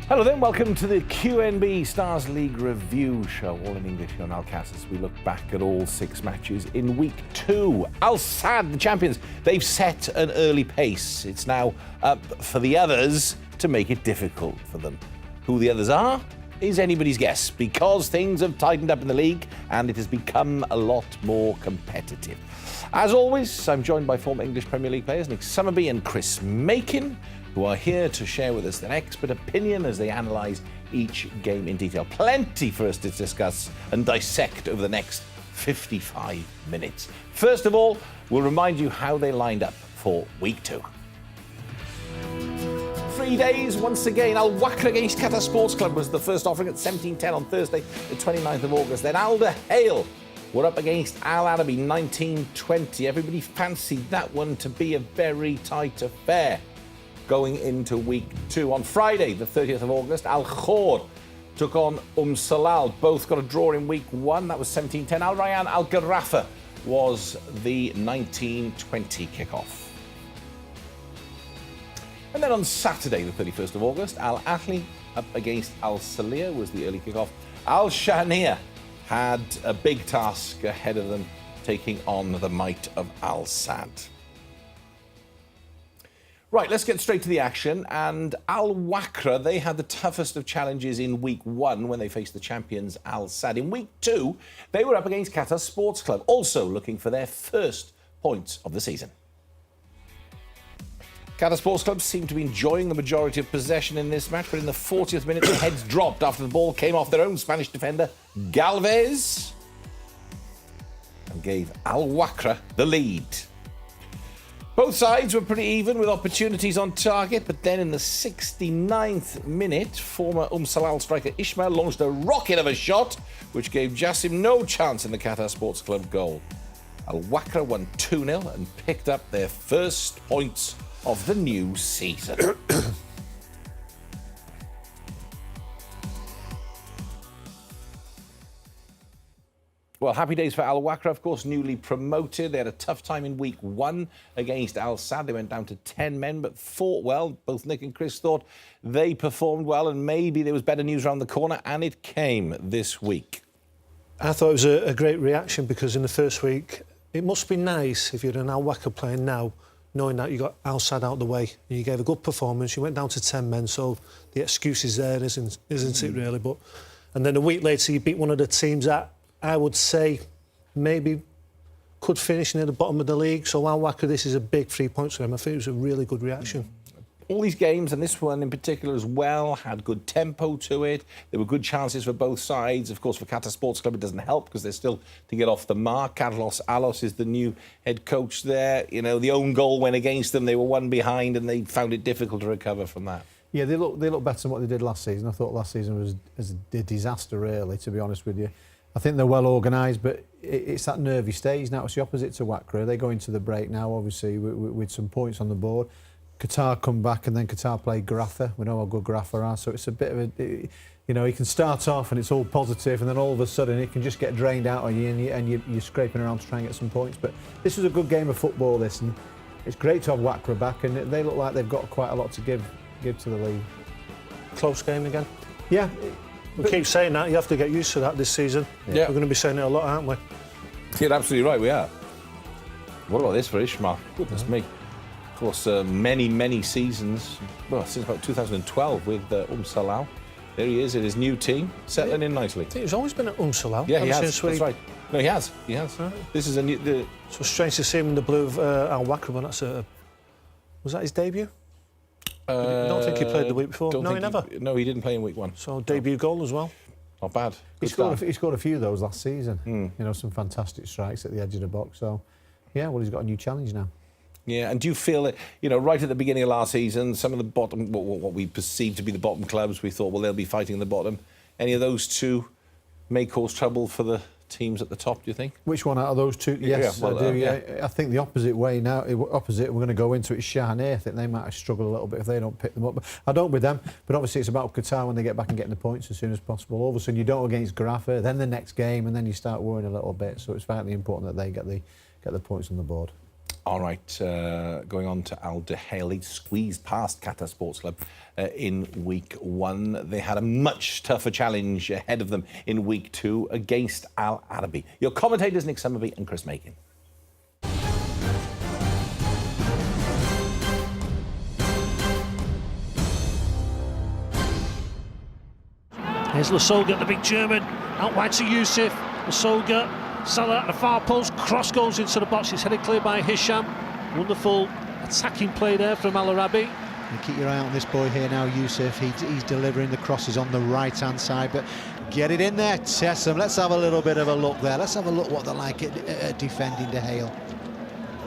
Hello then, welcome to the QNB Stars League Review Show, all in English here on Alcast, as we look back at all 6 matches in Week 2. Al Sadd, the champions, they've set an early pace. It's now up for the others to make it difficult for them. Who the others are is anybody's guess, because things have tightened up in the league and it has become a lot more competitive. As always, I'm joined by former English Premier League players Nick Summerby and Chris Makin, who are here to share with us their expert opinion as they analyse each game in detail. Plenty for us to discuss and dissect over the next 55 minutes. First of all, we'll remind you how they lined up for Week 2. 3 days once again. Al Wakra against Qatar Sports Club was the first offering at 17:10 on Thursday, the 29th of August. Then Al Hale were up against Al Arabi 19:20. Everybody fancied that one to be a very tight affair going into Week 2. On Friday, the 30th of August, Al Khor took on Salal. Both got a draw in Week 1. That was 17:10. Al Rayyan Al Garrafa was the 19:20 kickoff. And then on Saturday, the 31st of August, Al Ahly up against Al Salia was the early kickoff. Al Shahniya had a big task ahead of them, taking on the might of Al Sadd. Right, let's get straight to the action. And Al Wakra, they had the toughest of challenges in Week 1 when they faced the champions Al Sadd. In Week 2, they were up against Qatar Sports Club, also looking for their first points of the season. Qatar Sports Club seemed to be enjoying the majority of possession in this match, but in the 40th minute, their heads dropped after the ball came off their own Spanish defender, Galvez, and gave Al Wakra the lead. Both sides were pretty even with opportunities on target, but then in the 69th minute, former Salal striker Ismail launched a rocket of a shot, which gave Jassim no chance in the Qatar Sports Club goal. Al Wakra won 2-0 and picked up their first points of the new season. Well, happy days for Al Wakra, of course, newly promoted. They had a tough time in Week 1 against Al Sadd. They went down to 10 men, but fought well. Both Nick and Chris thought they performed well, and maybe there was better news around the corner, and it came this week. I thought it was a great reaction, because in the first week, it must be nice if you're an Al Wakra player now, knowing that you got Al Sadd out of the way. You gave a good performance, you went down to 10 men, so the excuse is there, isn't it really? And then a week later, you beat one of the teams that I would say maybe could finish near the bottom of the league. So Al Wakra, this is a big 3 points for them. I think it was a really good reaction. All these games, and this one in particular as well, had good tempo to it. There were good chances for both sides. Of course, for Qatar Sports Club, it doesn't help because they're still to get off the mark. Carlos Alos is the new head coach there. You know, the own goal went against them. They were 1 behind, and they found it difficult to recover from that. Yeah, they look better than what they did last season. I thought last season was a disaster, really, to be honest with you. I think they're well organised, but it's that nervy stage now. It's the opposite to Wakra. They go into the break now, obviously, with some points on the board. Qatar come back, and then Qatar play Garrafa. We know how good Garrafa are, so it's a bit of a... You know, he can start off and it's all positive, and then all of a sudden it can just get drained out on you, and you're scraping around to try and get some points. But this was a good game of football, this, and it's great to have Wakra back, and they look like they've got quite a lot to give to the league. Close game again. Yeah. We keep saying that. You have to get used to that this season. Yeah. We're going to be saying it a lot, aren't we? You're absolutely right, we are. What about this for Ishmael? Goodness me. Of course, many seasons, well, since about 2012 with Salal. There he is in his new team, settling in nicely. I think he's always been at Salal. Yeah, he has. That's right. No, he has. Right. This is a new... So strange to see him in the blue of Al Wakra, but that's a... Was that his debut? I don't think he played the week before. No, he never. No, he didn't play in Week 1. So debut goal as well. Not bad. He scored a few of those last season. You know, some fantastic strikes at the edge of the box. So, yeah, well, he's got a new challenge now. Yeah, and do you feel that, you know, right at the beginning of last season, some of the bottom, what we perceived to be the bottom clubs, we thought, well, they'll be fighting the bottom. Any of those two may cause trouble for the teams at the top, do you think? Which one out of those two? Yes, I do. Yeah. I think the opposite way now, we're going to go into it is Shahane. I think they might struggle a little bit if they don't pick them up. But I don't with them. But obviously it's about Qatar when they get back and getting the points as soon as possible. All of a sudden you don't against Garrafa, then the next game, and then you start worrying a little bit. So it's vitally important that they get the points on the board. All right, going on to Al Duhail. He squeezed past Qatar Sports Club in week 1. They had a much tougher challenge ahead of them in week 2 against Al Arabi. Your commentators Nick Summerby and Chris Makin. Here's Lasogga, the big German, out wide to Yusuf. Lasogga, Salah at the far post, cross goes into the box, it's headed clear by Hisham. Wonderful attacking play there from Al Arabi. You keep your eye on this boy here now, Yusuf. He's delivering the crosses on the right-hand side, but get it in there, test them. Let's have a little bit of a look there. Let's have a look what they're like at defending Duhail.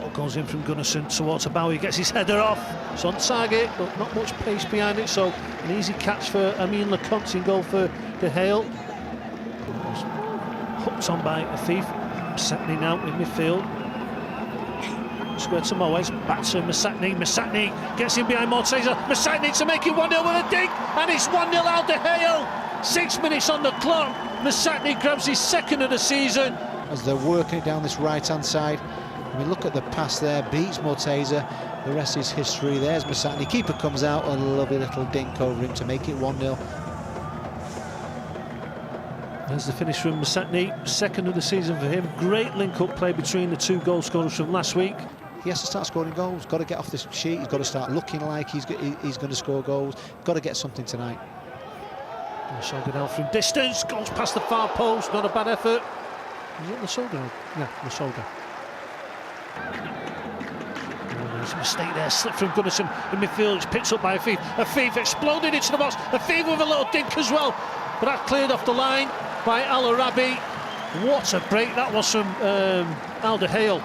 Ball goes in from Gunnarsson towards Abowie, gets his header off. It's on target, but not much pace behind it, so an easy catch for Amin Lecomte in goal for Duhail. Hooked on by Afif, Masatni now in midfield. Square to Moes, back to Masatni. Masatni gets in behind Morteza. Masatni to make it 1-0 with a dink, and it's 1-0 Al Duhail. 6 minutes on the clock. Masatni grabs his second of the season. As they're working it down this right-hand side, I mean, look at the pass there, beats Morteza. The rest is history. There's Masatni. Keeper comes out, a lovely little dink over him to make it 1-0. There's the finish from Masatni, second of the season for him. Great link-up play between the two goal scorers from last week. He has to start scoring goals. Got to get off this sheet. He's got to start looking like he's going to score goals. Got to get something tonight. Lasogga now from distance, goes past the far post. Not a bad effort. Is it Lasogga? Yeah, Lasogga. Oh, there's a mistake there. Slip from Gunnarsson in midfield. It's picked up by Afif. Afif exploded into the box. Afif with a little dink as well, but that cleared off the line by Al Arabi. What a break that was from Al Duhail.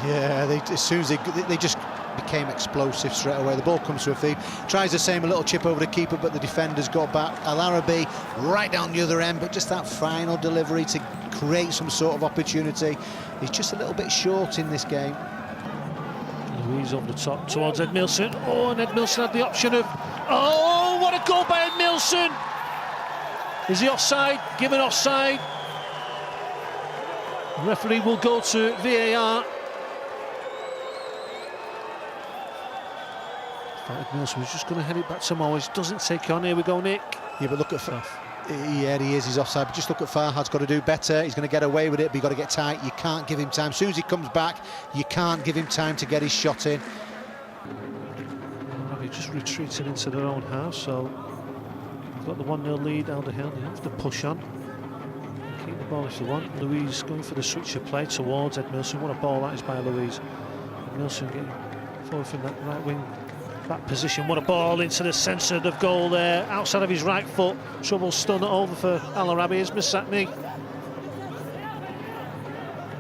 Yeah, as soon as they just became explosive straight away. The ball comes to Afif, tries the same, a little chip over the keeper, but the defenders got back. Al Arabi right down the other end, but just that final delivery to create some sort of opportunity. He's just a little bit short in this game. Louise over the top towards Edmilson. Oh, and Edmilson had the option of... Oh, what a goal by Edmilson! Is he offside? Given offside. The referee will go to VAR. Edmilson was just going to head it back to Moes. Doesn't take on. Here we go, Nick. Yeah, but look at... Yeah, he is. He's offside. But just look at Farhad's got to do better. He's going to get away with it, but you've got to get tight. You can't give him time. As soon as he comes back, you can't give him time to get his shot in. He just retreated into their own half, so they've got the 1-0 lead. Al Duhail, they have to push on. Keep the ball if you want. Louise going for the switch of play towards Edmilson. What a ball that is by Louise. Edmilson getting forward from that right wing back position. What a ball into the centre of the goal there, outside of his right foot. Trouble stun it over for Al Arabi. Is Masatni.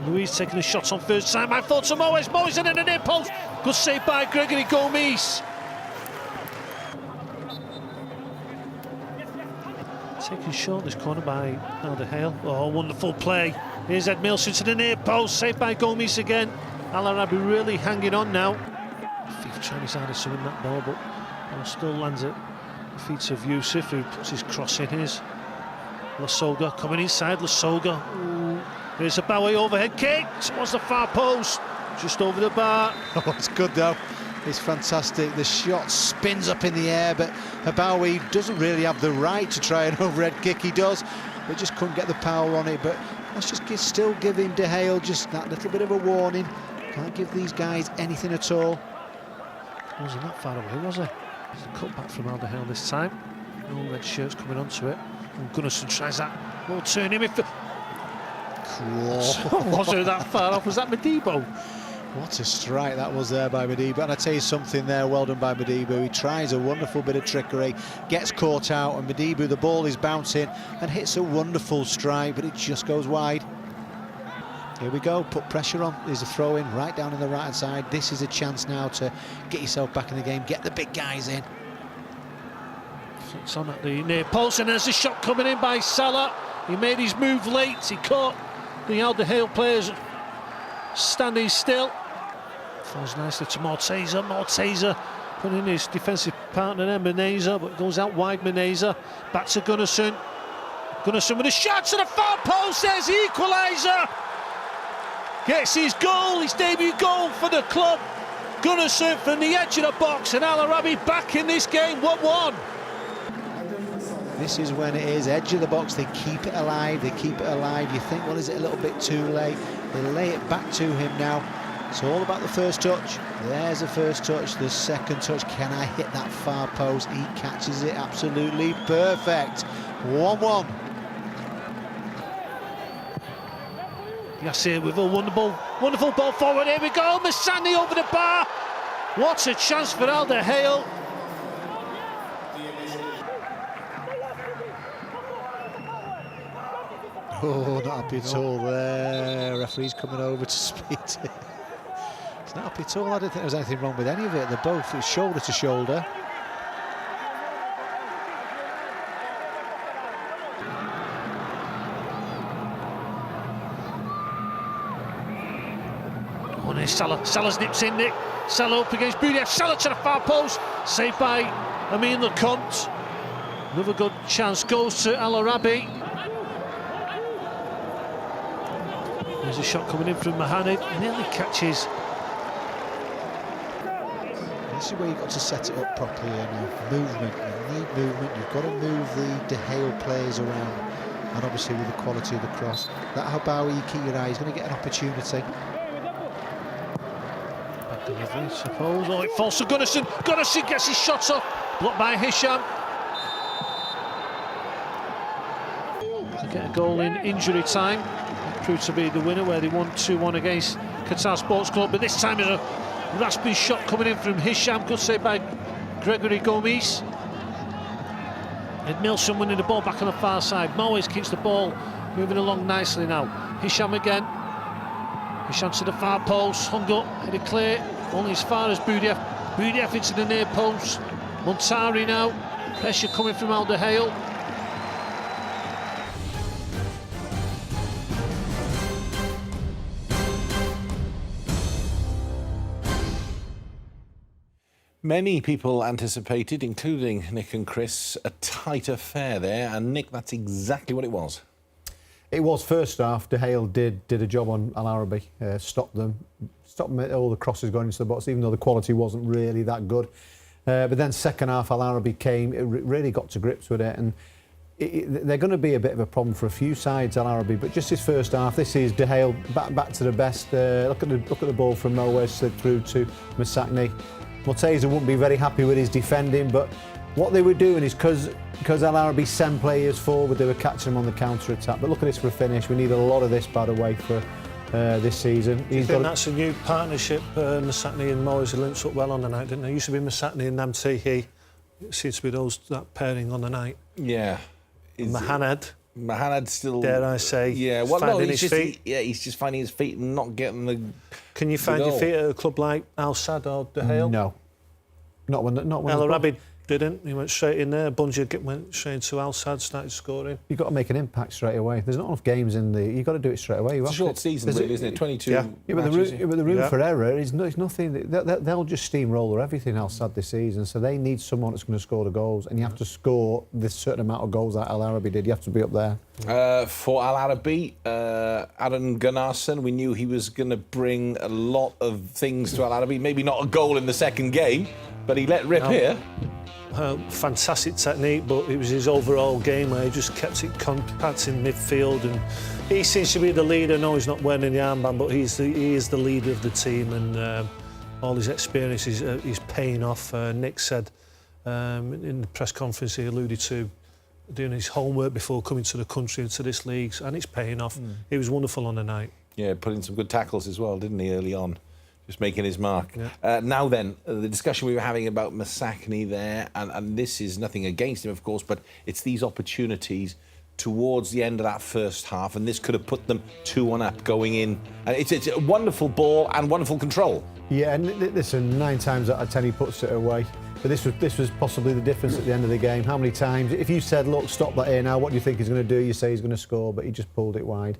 Louise taking a shot on first time. I thought to Moes. Moes in the near post. Good save by Gregory Gomes. Taken short this corner by Al Duhail. Oh, wonderful play. Here's Edmilson to the near post. Saved by Gomes again. Al Arabi really hanging on now. Trying his hardest to win that ball, but still lands at the feet of Yusuf, who puts his cross in. Here's Lasogga coming inside. Lasogga. Ooh. Here's a Abowie overhead kick towards the far post, just over the bar. Oh, it's good though. It's fantastic. The shot spins up in the air, but Abowie doesn't really have the right to try an overhead kick. He does, but just couldn't get the power on it. But let's just still give him Duhail just that little bit of a warning. Can't give these guys anything at all. Wasn't that far away, was he? There's a cut back from Al Duhail this time. No red shirts coming onto it. And Gunnarsson tries that. Will turn him if. Wasn't that far off? Was that Madibo? What a strike that was there by Madibo. And I tell you something there, well done by Madibo. He tries a wonderful bit of trickery, gets caught out, and Madibo, the ball is bouncing and hits a wonderful strike, but it just goes wide. Here we go, put pressure on. There's a throw in right down on the right hand side. This is a chance now to get yourself back in the game, get the big guys in. It's on at the near post, and there's a shot coming in by Salah. He made his move late. He caught the Al Duhail players standing still. Falls nicely to Morteza. Morteza putting in his defensive partner there, Meneza, but goes out wide. Meneza back to Gunnarsson. Gunnarsson with a shot to the far post. There's the equaliser. gets his goal, his debut goal for the club. Gunnarsson from the edge of the box, and Al Arabi back in this game, 1-1. This is when it is edge of the box. They keep it alive. They keep it alive. You think, well, is it a little bit too late? They lay it back to him now. It's all about the first touch. There's the first touch. The second touch. Can I hit that far post? He catches it absolutely perfect. 1-1. Yassir with a wonderful ball forward. Here we go. Masani over the bar. What a chance for Alderhale. Oh, not happy at all there. Referee's coming over to speed it. It's not happy at all. I don't think there was anything wrong with any of it. They're both shoulder to shoulder. Oh, and Salah's nips in, Nick. Salah up against Budia. Salah to the far post. Saved by Amin Lecomte. Another good chance goes to Al Arabi. There's a shot coming in from Mohamed. Nearly catches. This is where you've got to set it up properly now. Movement. You need movement. You've got to move the De Gea players around. And obviously with the quality of the cross. That Habawi, you keep your eye, he's going to get an opportunity. Bad delivery, I suppose. Oh, it falls to Gunnarsson. Gunnarsson gets his shot off. Blocked by Hisham. To get a goal in injury time. Proved to be the winner, where they won 2-1 against Qatar Sports Club, but this time there's a rasping shot coming in from Hisham, good save by Gregory Gomes. Milson winning the ball back on the far side. Moyes keeps the ball moving along nicely now. Hisham again. Hisham to the far post, hung up, headed clear, only as far as Budia. Budia into the near post. Montari now, pressure coming from Alderhale. Many people anticipated, including Nick and Chris, a tight affair there, and Nick, that's exactly what it was. It was first half. De Gea did a job on Al Arabi, stopped them at all the crosses going into the box, even though the quality wasn't really that good. But then second half, Al Arabi came, it really got to grips with it, and they're going to be a bit of a problem for a few sides, Al Arabi. But just his first half, this is De Gea back to the best. Look at the ball from Moyes, slid through to Masakni. Morteza wouldn't be very happy with his defending, but what they were doing is because Al Arabi sent players forward, they were catching them on the counter-attack. But look at this for a finish. We need a lot of this, by the way, for this season. I think that's a new partnership. Masakni and Moyes linked up well on the night, didn't they? It used to be Masakni and Namtehi. It seems to be that pairing on the night. Yeah. Mahanad still, dare I say, finding his feet. He's just finding his feet and not getting the. Can you find your feet at a club like Al Sadd or De Gea? No. Not when Al Arabi didn't. He went straight in there. Bunja went straight into Al Sadd, started scoring. You've got to make an impact straight away. There's not enough games in the. You've got to do it straight away. It's a short season, really, isn't it? 22. Yeah, but the room for error is nothing. They'll just steamroller everything Al Sadd this season. So they need someone that's going to score the goals, and you have to score this certain amount of goals that Al Arabi did. You have to be up there. For Al Arabi, Aaron Gunnarsson, we knew he was going to bring a lot of things to Al Arabi. Maybe not a goal in the second game, but he let rip here. Fantastic technique, but it was his overall game where he just kept it compact in midfield, and he seems to be the leader. No, he's not wearing the armband, but he is the leader of the team, and all his experience is paying off. Nick said in the press conference, he alluded to doing his homework before coming to the country and to this league, and it's paying off. He was wonderful on the night. Yeah, put in some good tackles as well, didn't he, early on? Just making his mark. Yeah. Now then, the discussion we were having about Masakni there, and this is nothing against him, of course, but it's these opportunities towards the end of that first half, and this could have put them 2-1 up going in. It's a wonderful ball and wonderful control. Yeah, and listen, 9 times out of 10 he puts it away. But this was possibly the difference at the end of the game. How many times, if you said, look, stop that here now, what do you think he's going to do? You say he's going to score, but he just pulled it wide.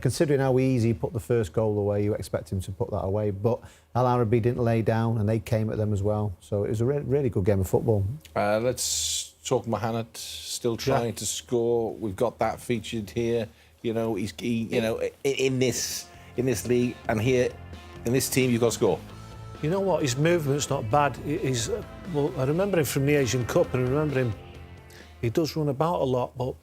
Considering how easy he put the first goal away, you expect him to put that away. But Al Arabi didn't lay down, and they came at them as well. So it was a really good game of football. Let's talk Mohamed, still trying to score. We've got that featured here. You know, in this in this league, and here in this team you've got to score. You know what? His movement's not bad. He's well. I remember him from the Asian Cup, and I remember him. He does run about a lot, but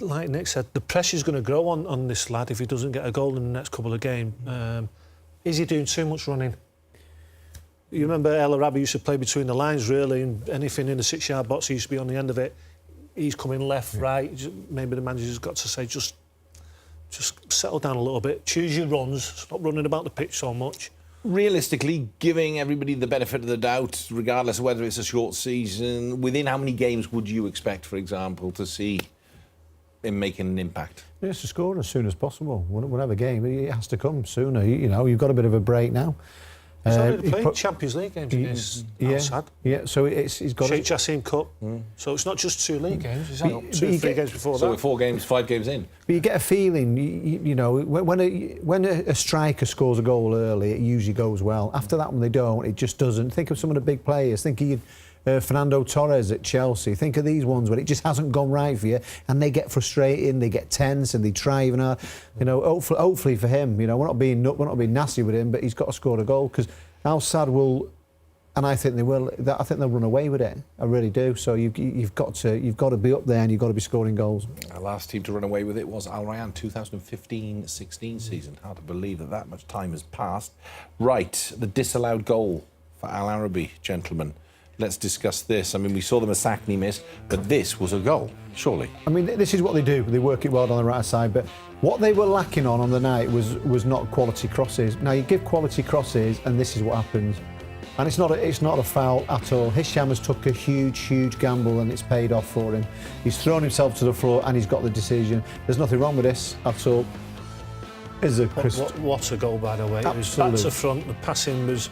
like Nick said, the pressure's going to grow on this lad if he doesn't get a goal in the next couple of games. Is he doing too much running? You remember El Arabi used to play between the lines, really, and anything in the 6-yard box, he used to be on the end of it. He's coming left, right. Maybe the manager's got to say, just settle down a little bit, choose your runs, stop running about the pitch so much. Realistically, giving everybody the benefit of the doubt, regardless of whether it's a short season, within how many games would you expect, for example, to see him making an impact? He has to score as soon as possible. Whatever game, it has to come sooner. You know, you've got a bit of a break now. He's already played Champions League games against Al-Sadd. Yeah, so he's got... Sheikh Jassim Cup. So it's not just 2 league games. He's had 2 or 3 games before that. So we're 4 games, 5 games in. But you get a feeling, you know, when a striker scores a goal early, it usually goes well. After that, when they don't, it just doesn't. Think of some of the big players. Think of Fernando Torres at Chelsea. Think of these ones where it just hasn't gone right for you, and they get frustrated, they get tense, and they try even hard. You know, hopefully for him, you know, we're not being nasty with him, but he's got to score a goal because Al-Sadd will, and I think they will. I think they'll run away with it. I really do. So you've got to be up there, and you've got to be scoring goals. Our last team to run away with it was Al Rayyan 2015-16 season. Hard to believe that much time has passed. Right, the disallowed goal for Al Arabi, gentlemen. Let's discuss this. I mean, we saw the Masakni miss, but this was a goal, surely. I mean, this is what they do. They work it well on the right side, but what they were lacking on the night was not quality crosses. Now, you give quality crosses, and this is what happens. And it's not a foul at all. Hisham has took a huge gamble, and it's paid off for him. He's thrown himself to the floor, and he's got the decision. There's nothing wrong with this at all. What a goal, by the way. It was back to front. The passing was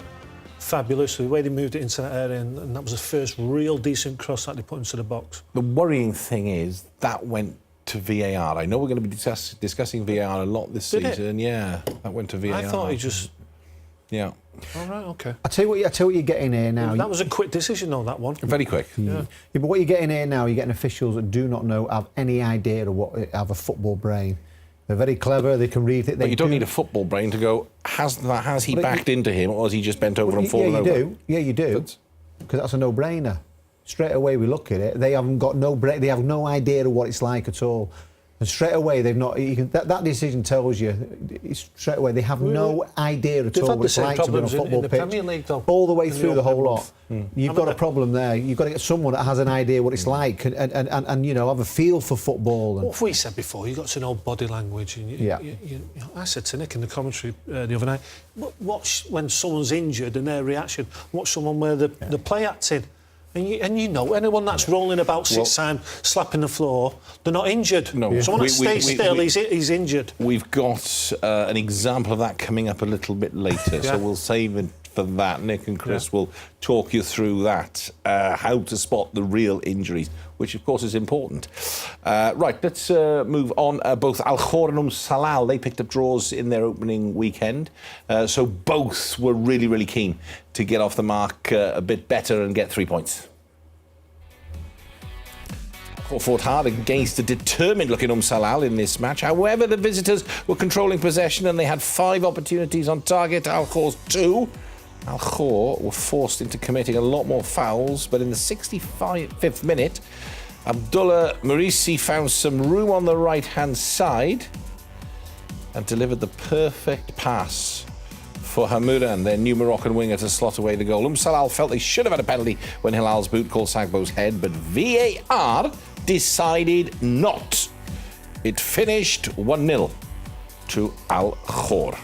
fabulous. The way they moved it into that area, and that was the first real decent cross that they put into the box. The worrying thing is that went to VAR. I know we're going to be discussing VAR a lot this season. Yeah, that went to VAR. I thought he just... Yeah. All right, OK. I tell you what you're getting here now. That was a quick decision, though, that one. Very quick. Yeah, but what you're getting here now, you're getting officials that do not have any idea of have a football brain. They're very clever, they can read it. But you don't need a football brain to go, has he backed into him, or has he just bent over and fallen over? Yeah, you do. Because that's a no-brainer. Straight away we look at it, they haven't got no brain, they have no idea of what it's like at all. And straight away they've not. That decision tells you straight away they have no idea at all what it's like to be on a football pitch. Premier League, though, all the way through the whole lot. You've got a problem there. You've got to get someone that has an idea what it's like and you know, have a feel for football. What have we said before? You've got to know body language. And I said to Nick in the commentary the other night, watch when someone's injured and their reaction. Watch someone where the play acting. And you know, anyone that's rolling about 6 times, slapping the floor, they're not injured. No. Someone that stays still, he's injured. We've got an example of that coming up a little bit later, so we'll save it for that. Nick and Chris will talk you through that, how to spot the real injuries, which of course is important. Right, let's move on. Both Al Khor and Salal, they picked up draws in their opening weekend, so both were really keen to get off the mark a bit better and get 3 points. Al Khor fought hard against a determined-looking Salal in this match. However, the visitors were controlling possession and they had 5 opportunities on target. Al Khor's 2. Al Khor were forced into committing a lot more fouls, but in the 65th minute, Abdullah Marisi found some room on the right-hand side and delivered the perfect pass for Hamouran, their new Moroccan winger, to slot away the goal. Salal felt they should have had a penalty when Hilal's boot caught Sagbo's head, but VAR decided not. It finished 1-0 to Al Khor.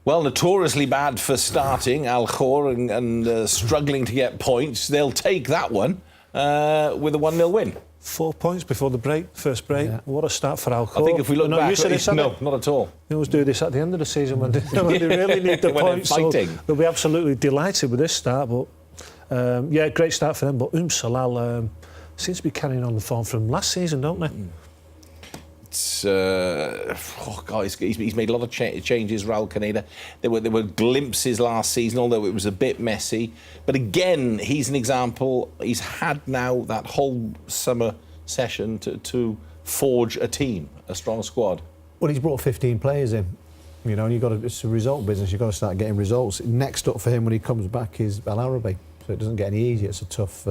Well, notoriously bad for starting, Al Khor, and struggling to get points. They'll take that one with a 1-0 win. 4 points before the break, first break. Yeah. What a start for Al Khor. I think if we look back, no, not at all. They always do this at the end of the season when they really need the points. So they'll be absolutely delighted with this start. But yeah, great start for them. But Salal seems to be carrying on the form from last season, don't they? It's, he's made a lot of changes, Raul Caneda. There were glimpses last season, although it was a bit messy. But again, he's an example. He's had now that whole summer session to forge a team, a strong squad? Well, he's brought 15 players in, you know, and it's a result business. You've got to start getting results. Next up for him when he comes back is Al Arabi, so it doesn't get any easier. It's a tough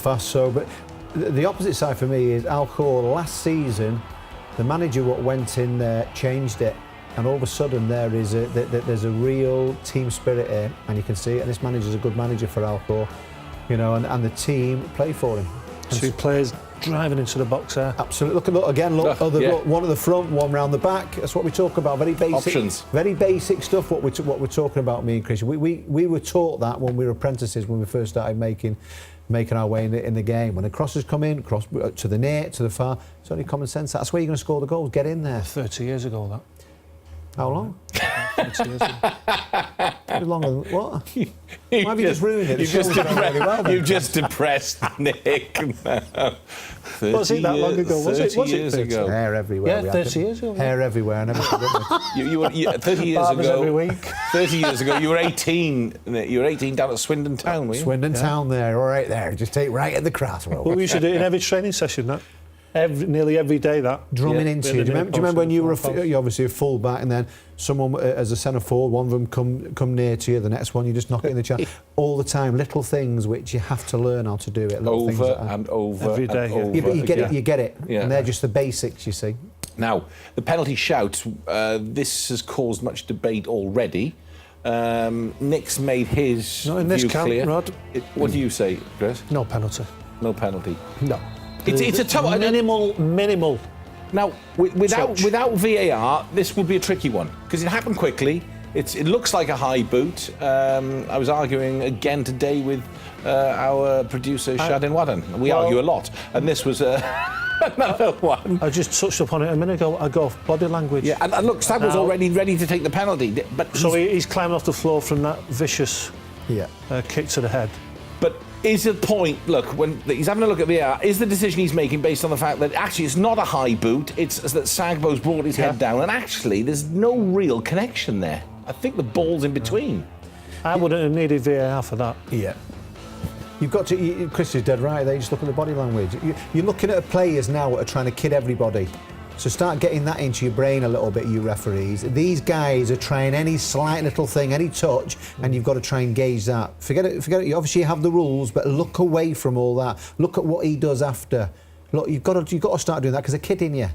ask. So, but the opposite side for me is Al Khor. Last season, the manager what went in there changed it, and all of a sudden there's a real team spirit here, and you can see it. And this manager's a good manager for Al Khor, you know, and the team play for him. Two players driving into the box there. Absolutely. Look, one at the front, one round the back. That's what we talk about. Very basic options. Very basic stuff. What we're talking about, me and Chris. We were taught that when we were apprentices, when we first started making our way in the game. When the crosses come in, cross to the near, to the far, it's only common sense. That's where you're going to score the goals. Get in there. 30 years ago, that. How long? 30 years ago. Longer than what? Why have you just ruined it? You've just depressed Nick. Was it that long ago? Was it 30 years ago? Hair everywhere. Yeah, 30 years ago. Hair everywhere. And everything. You were 30 years Barbers ago. every week. 30 years ago, you were 18. You were 18 down at Swindon Town, were you? Swindon Town there, all right there. Just take right at the cross. Well, we used to do it in every training session, that. Nearly every day, that. Drumming into you. Do you remember when you were you're obviously a full back, and then someone as a centre forward, one of them come near to you, the next one you just knock it in the chest. All the time, little things which you have to learn how to do it. Over and over every day. and over. Yeah, but you get it. Yeah. And they're just the basics, you see. Now, the penalty shout, this has caused much debate already. Nick's made his Not in this view camp, clear. Rod. What do you say, Chris? No penalty. No penalty. No. It's a tough one. Minimal. Now, without VAR, this would be a tricky one because it happened quickly. It looks like a high boot. I was arguing again today with our producer Shadin Wadden. We argue a lot, and this was another one. I just touched upon it a minute ago. I go off body language. Yeah, and look, Stag was already ready to take the penalty, but so he's climbing off the floor from that vicious kick to the head. But is the point, look, when he's having a look at VAR, is the decision he's making based on the fact that actually it's not a high boot, it's that Sagbo's brought his head down, and actually there's no real connection there. I think the ball's in between. I wouldn't have needed VAR for that. Yeah. You've got to, Chris is dead right, they just look at the body language. You're looking at players now that are trying to kid everybody. So start getting that into your brain a little bit, you referees. These guys are trying any slight little thing, any touch, and you've got to try and gauge that. Forget it. You obviously have the rules, but look away from all that. Look at what he does after. Look, you've got to start doing that because they're kidding you.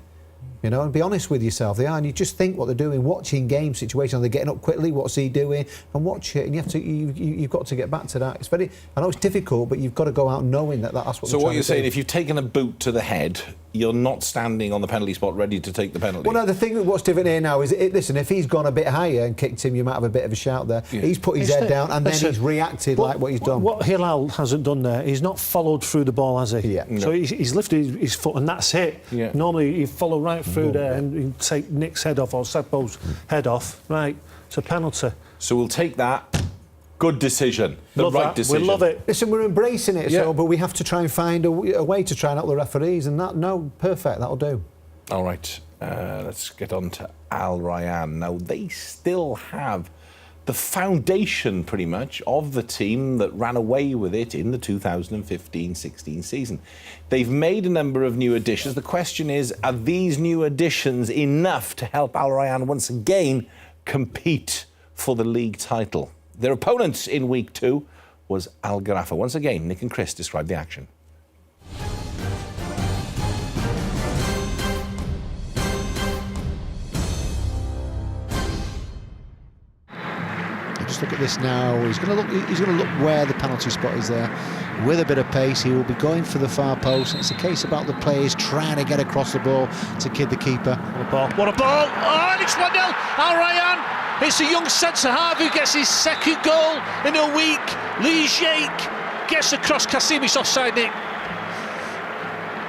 You know, and be honest with yourself. They are, and you just think what they're doing, watching game situations. Are they getting up quickly? What's he doing? And watch it. And you've got to get back to that. It's very. I know it's difficult, but you've got to go out knowing that that's what. So what you're saying, if you've taken a boot to the head, you're not standing on the penalty spot ready to take the penalty. Well, no, the thing what's different here now is, listen, if he's gone a bit higher and kicked him, you might have a bit of a shout there. Yeah. He's put his head down and then he's reacted like what he's done. What Hilal hasn't done there, he's not followed through the ball, has he? Yeah. No. So he's lifted his foot and that's it. Yeah. Normally you follow right through there and you take Nick's head off or Sagbo's head off. Right, it's a penalty. So we'll take that. Good decision. Love right that. decision. We love it. Listen, we're embracing it, so, but we have to try and find a way to try and help the referees, and perfect, that'll do. All right, let's get on to Al Rayyan. Now, they still have the foundation, pretty much, of the team that ran away with it in the 2015-16 season. They've made a number of new additions. The question is, are these new additions enough to help Al Rayyan once again compete for the league title? Their opponents in week 2 was Al Gharafa. Once again, Nick and Chris describe the action. Just look at this now. He's going to look where the penalty spot is there. With a bit of pace, he will be going for the far post. It's a case about the players trying to get across the ball to kid the keeper. What a ball! What a ball! Oh, and it's 1-0. Al Rayyan. It's a young centre-half who gets his second goal in a week. Lee Jake gets across Kasimi's offside, Nick.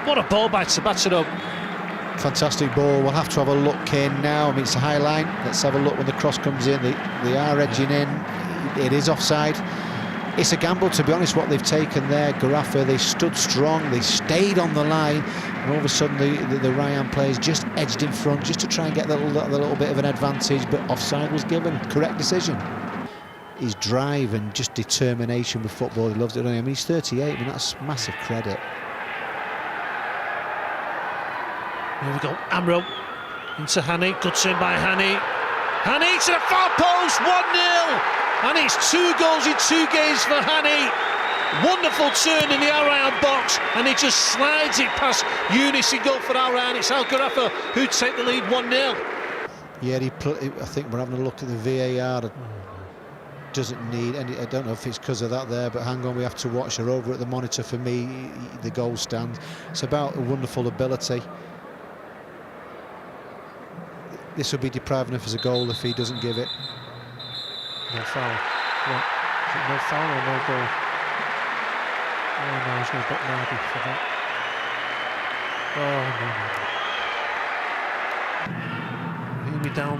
What a ball by Tabatino. Fantastic ball. We'll have to have a look in now. I mean, it's a high line. Let's have a look when the cross comes in. They are edging in. It is offside. It's a gamble, to be honest, what they've taken there. Gharafa, they stood strong. They stayed on the line. And all of a sudden, the Rayyan players just edged in front just to try and get the little bit of an advantage. But offside was given. Correct decision. His drive and just determination with football. He loves it. I mean, he's 38. I mean, that's massive credit. Here we go, Amro into Hani, good turn by Hani. Hani to the far post, 1-0, and it's 2 goals in 2 games for Hani. Wonderful turn in the Al Rayyan box, and he just slides it past Yunus in goal for Al Rayyan. It's Al Gharafa who take the lead 1-0. Yeah, I think we're having a look at the VAR. Doesn't need any. I don't know if it's because of that there, but hang on, we have to watch her over at the monitor. For me, the goal stand. It's about a wonderful ability. This will be depriving him as a goal if he doesn't give it. No foul. What? Is it no foul or no goal? Oh no, he's going to bet Nardi for that. Oh no. Hear me down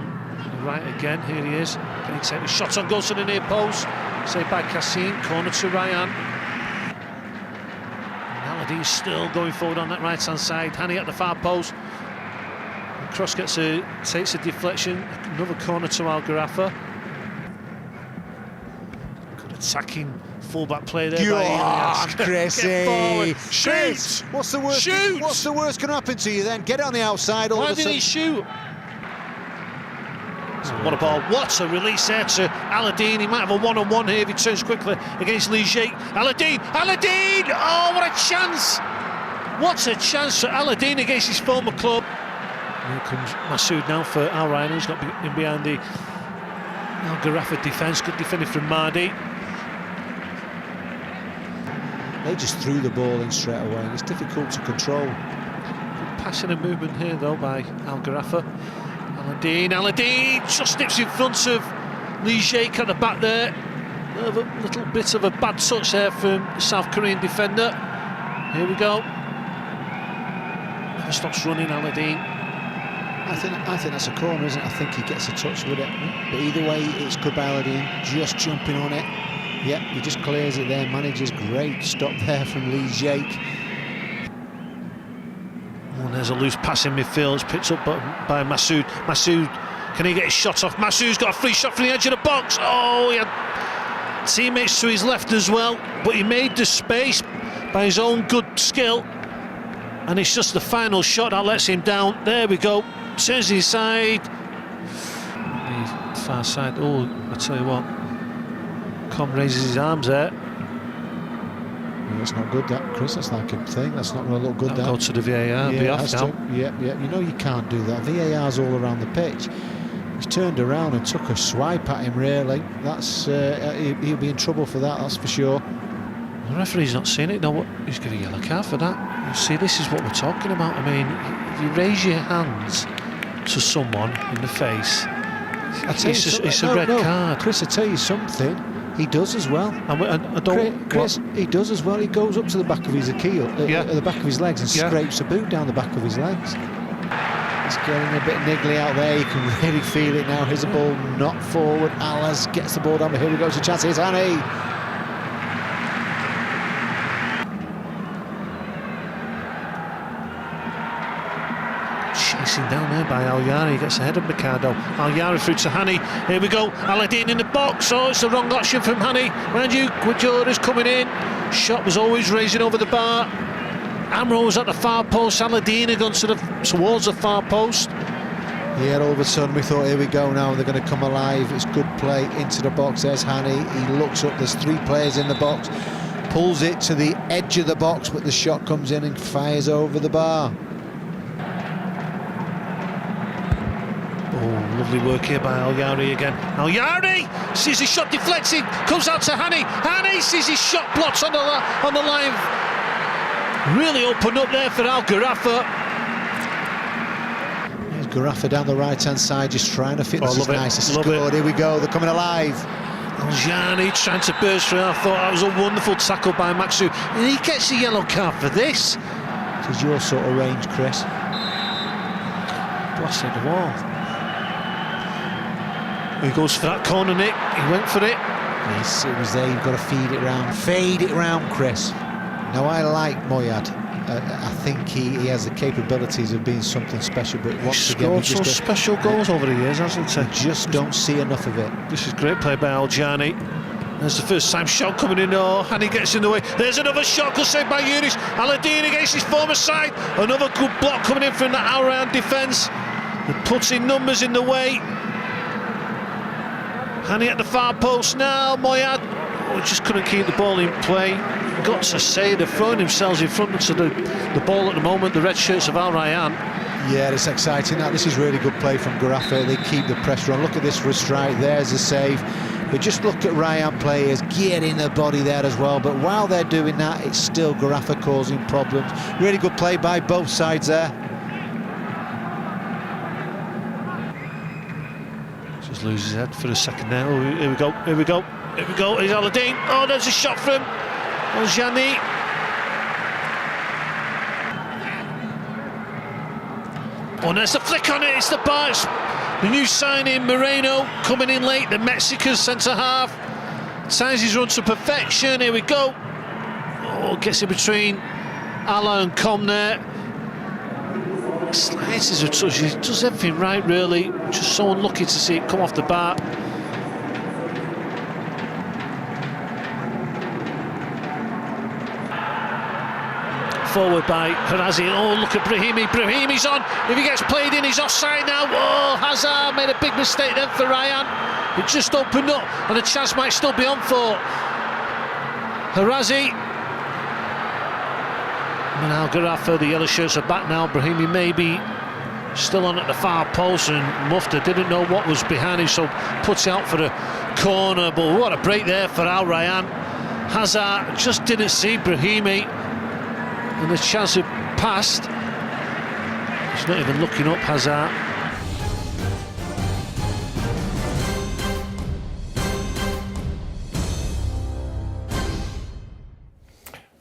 right again. Here he is. Can he take the shot on goal to the near post? Saved by Kassim. Corner to Rayyan. Aladdin's still going forward on that right hand side. Hani at the far post. Cross takes a deflection. Another corner to Al Gharafa. Good attacking fullback play there. Go on, Chrissy. Shoot! What's the worst? Shoot! What's the worst going to happen to you then? Get it on the outside. Why didn't he shoot? What a ball. What a release there to Aladdin. He might have a one-on-one here if he turns quickly against Ligier. Aladdin! Aladdin! Oh, what a chance! What a chance for Aladdin against his former club. Here comes Masood now for Al Rayyan, who's got in behind the Al Gharafa defence. Good defending from Mahdi. They just threw the ball in straight away, and it's difficult to control. Good passing and movement here though by Al Gharafa. Aladdin just nips in front of Ligier at the back there. A little bit of a bad touch there from the South Korean defender. Here we go. Never stops running, Aladdin. I think that's a corner, isn't it? I think he gets a touch with it. But either way, it's good by Aladdin, just jumping on it. Yep, he just clears it there, manages. Great stop there from Ligier. And there's a loose pass in midfield. It's picked up by Masood. Masood, can he get his shot off? Masood's got a free shot from the edge of the box. Oh, he had teammates to his left as well, but he made the space by his own good skill. And it's just the final shot that lets him down. There we go. Turns inside. The far side. Oh, I tell you what. Com raises his arms there. That's not good, that, Chris. That's like a thing. That's not going to look good. That'll go to the VAR. Yeah, be off now. Yeah. You know you can't do that. VAR's all around the pitch. He's turned around and took a swipe at him. Really, that's he'll be in trouble for that. That's for sure. The referee's not seeing it. No, he's giving a yellow card for that. You see, this is what we're talking about. I mean, if you raise your hands to someone in the face, it's a red card. Chris, I tell you something. He does as well. I don't. Chris, he does as well. He goes up to the back of his Achille, at the back of his legs, and scrapes a boot down the back of his legs. It's getting a bit niggly out there. You can really feel it now. Here's a ball knocked forward. Alas gets the ball down, but here we go. It's a chance. Here's Hani. Chasing down there by Al-Yari, gets ahead of Mikado. Al-Yari through to Hani. Here we go. Aladdin in the box. Oh, it's the wrong option from Hani. Mind you, Guadiora's coming in. Shot was always raising over the bar. Amro was at the far post. Aladdin had gone towards the far post. Yeah, all of a sudden we thought, here we go now, they're going to come alive. It's good play into the box. There's Hani. He looks up. There's 3 players in the box. Pulls it to the edge of the box, but the shot comes in and fires over the bar. Oh, lovely work here by Al-Yari again. Al-Yari sees his shot deflecting, comes out to Hani. Hani sees his shot blocked on the line. Really opened up there for Al Gharafa. There's Gharafa down the right-hand side, just trying to fit. This is nice. This is good. Here we go. They're coming alive. Al-Jani trying to burst through. I thought that was a wonderful tackle by Maxu. And he gets a yellow card for this. This is your sort of range, Chris. Blasted the wall. He goes for that corner, Nick. He went for it. Yes, it was there. You've got to feed it round. Fade it round, Chris. Now, I like Moyad. I think he has the capabilities of being something special, but once again, he scored some special goals over the years, hasn't he? Just don't see enough of it. This is great play by Al-Jani. There's the first time shot coming in, and he gets in the way. There's another shot, good save by Yunus. Aladdin against his former side. Another good block coming in from the Al Rayyan defence. It puts in numbers in the way. Hani at the far post now. Moyad just couldn't keep the ball in play. Got to say, they're throwing themselves in front of the ball at the moment, the red shirts of Al Rayyan. Yeah, it's exciting. Now, this is really good play from Garafa. They keep the pressure on. Look at this for a strike. There's a save. But just look at Rayyan players getting the body there as well. But while they're doing that, it's still Garafa causing problems. Really good play by both sides there. Just loses his head for a second there. Oh, here we go, here we go, here we go. Here's Aladdin. Oh, there's a shot from Jani. Oh, and there's the flick on it. It's the bar. The new signing, Moreno, coming in late. The Mexican centre-half. Signs his run to perfection. Here we go. Oh, gets in between Allah and Com there. Slides his a touch. He does everything right, really. Just so unlucky to see it come off the bar. Forward by Harazi. Oh, look at Brahimi. Brahimi's on. If he gets played in, he's offside now. Oh, Hazard made a big mistake then for Rayyan. It just opened up, and a chance might still be on for Harazi. Now Garafa, the yellow shirts are back now. Brahimi maybe still on at the far post, and Mufta didn't know what was behind him, so puts it out for the corner. But what a break there for Al Rayyan. Hazard just didn't see Brahimi, and the chance had passed. He's not even looking up, Hazard.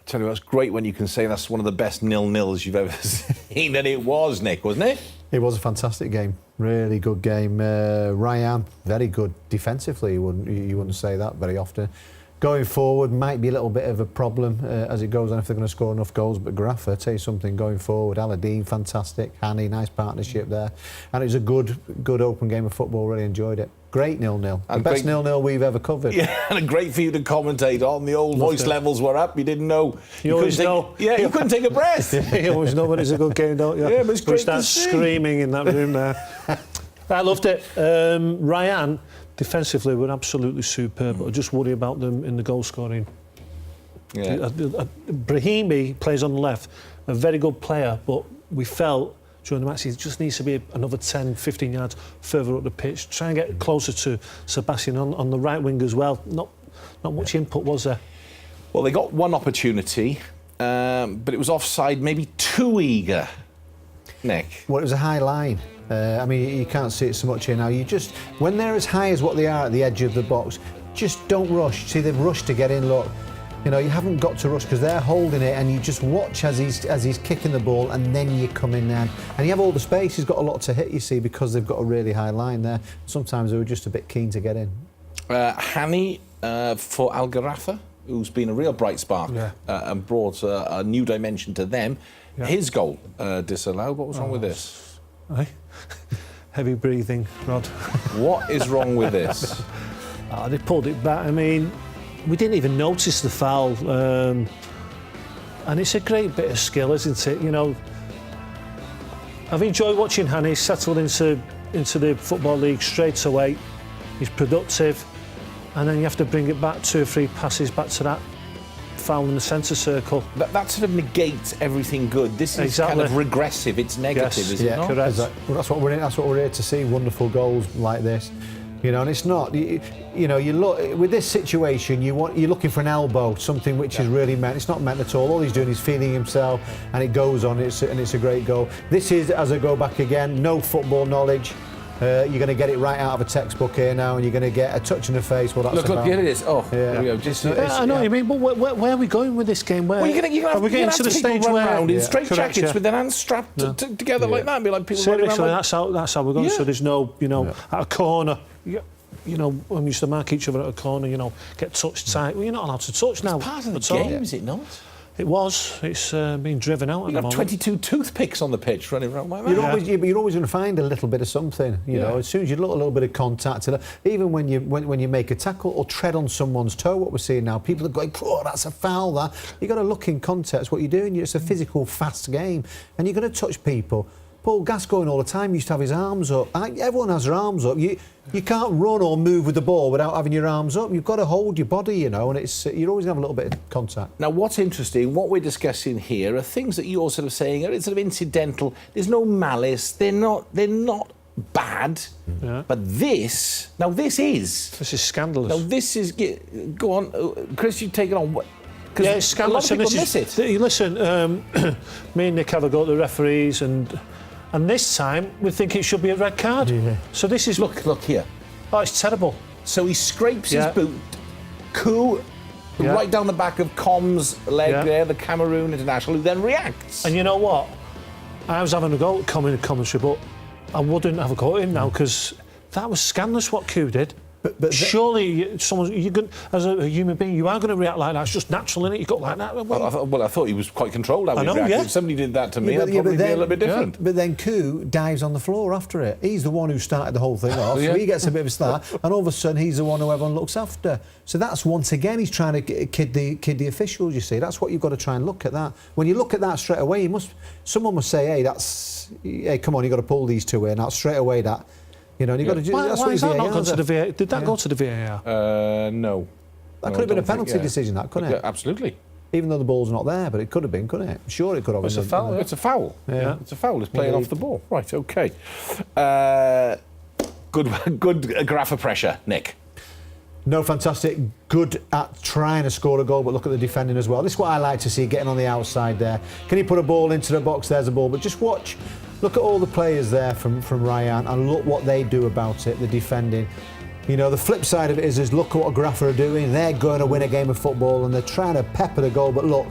Tell you what, it's great when you can say that's one of the best 0-0s you've ever seen, and it was, Nick, wasn't it? It was a fantastic game, really good game. Rayyan, very good defensively. You wouldn't say that very often. Going forward might be a little bit of a problem as it goes on if they're going to score enough goals. But Garafa, tell you something, going forward, Aladdin, fantastic. Hani, nice partnership there. And it was a good open game of football, really enjoyed it. Great 0-0. The best 0-0 we've ever covered. Yeah, and great for you to commentate on. The old voice levels were up. You didn't know. You always know. Yeah, you couldn't take a breath. You always know when it's a good game, don't you? Yeah, but it's great to start see. screaming in that room there. I loved it. Rayyan, defensively, were absolutely superb. I just worry about them in the goal scoring. Yeah. Brahimi plays on the left, a very good player, but we felt during the match he just needs to be another 10, 15 yards further up the pitch. Try and get closer to Sebastian on the right wing as well. Not much input, was there? Well, they got one opportunity, but it was offside, maybe too eager. Nick? Well, it was a high line. I mean, you can't see it so much here now. You just, when they're as high as what they are at the edge of the box, just don't rush. See, they've rushed to get in, look. You know, you haven't got to rush because they're holding it, and you just watch as he's kicking the ball, and then you come in there. And you have all the space. He's got a lot to hit, you see, because they've got a really high line there. Sometimes they were just a bit keen to get in. Hani for Al Garafa, who's been a real bright spark and brought a new dimension to them. Yeah. His goal disallowed. What was wrong with this? Heavy breathing, Rod. What is wrong with this? They pulled it back. I mean, we didn't even notice the foul. And it's a great bit of skill, isn't it? You know, I've enjoyed watching Hani settle into the Football League straight away. He's productive. And then you have to bring it back 2 or 3 passes back to that foul in the centre circle. That sort of negates everything good. This is kind of regressive. It's negative, is it not? Correct. Well, that's what we're here to see. Wonderful goals like this, you know. And it's not, you know, you look with this situation. You're looking for an elbow, something which is really meant. It's not meant at all. All he's doing is feeding himself, and it goes on. It's a great goal. This is, as I go back again, no football knowledge. You're going to get it right out of a textbook here now, and you're going to get a touch in the face. Well, that's look, here it is. Oh, yeah. there we go. I know what you mean, but where are we going with this game? Where well, you're going are we getting to the stage where around in straight jackets with their hands strapped together like that, and be like people. Seriously, that's how we're going. So there's no, you know, at a corner. You know, when we used to mark each other at a corner, you know, get touched tight. Well, you're not allowed to touch now. It's part of the game, is it not? It was. It's being driven out at You the have moment. 22 toothpicks on the pitch running around like that. You're always going to find a little bit of something. You know, as soon as you look a little bit of contact, even when you make a tackle or tread on someone's toe, what we're seeing now, people are going, "Oh, that's a foul." That you got to look in context. What you're doing, it's a physical, fast game, and you're going to touch people. Paul Gascoigne all the time used to have his arms up. Everyone has their arms up. You can't run or move with the ball without having your arms up. You've got to hold your body, you know, and you're always going to have a little bit of contact. Now, what's interesting, what we're discussing here are things that you're sort of saying are sort of incidental. There's no malice. They're not bad. Yeah. But this is. This is scandalous. Now, this is... Go on, Chris, you take it on. Because yeah, it's scandalous. a lot of people miss it. Listen, me and Nick have a go at the referees, and this time we think it should be a red card. Yeah. So this is... Look here. Oh, it's terrible. So he scrapes his boot, right down the back of Com's leg there, the Cameroon international, who then reacts. And you know what? I was having a go at commentary, but I wouldn't have a go at him now, because that was scandalous what Q did. But surely, you're going, as a human being, you are going to react like that. It's just natural, isn't it? You got like that. Well, I thought he was quite controlled how he reacted. Yeah. If somebody did that to me, I'd probably be a little bit different. But then Koo dives on the floor after it. He's the one who started the whole thing off, so he gets a bit of a start, and all of a sudden he's the one who everyone looks after. So that's once again he's trying to kid the officials. You see, that's what you've got to try and look at that. When you look at that straight away, someone must say, hey, come on, you've got to pull these two in. That's straight away that. You know, and you've got to do. Why is that not gone to the VAR? Did that go to the VAR? No. That could have been a penalty decision, that couldn't it? Absolutely. Even though the ball's not there, but it could have been, couldn't it? Sure, it could have been. It's a foul. It's a foul. Yeah. It's a foul. It's playing off the ball. Right. Okay. Good graph of pressure, Nick. No, fantastic. Good at trying to score a goal, but look at the defending as well. This is what I like to see, getting on the outside there. Can he put a ball into the box? There's a ball. But just watch. Look at all the players there from Ryan, and look what they do about it, the defending. You know, the flip side of it is look at what Graffer are doing. They're going to win a game of football, and they're trying to pepper the goal. But look,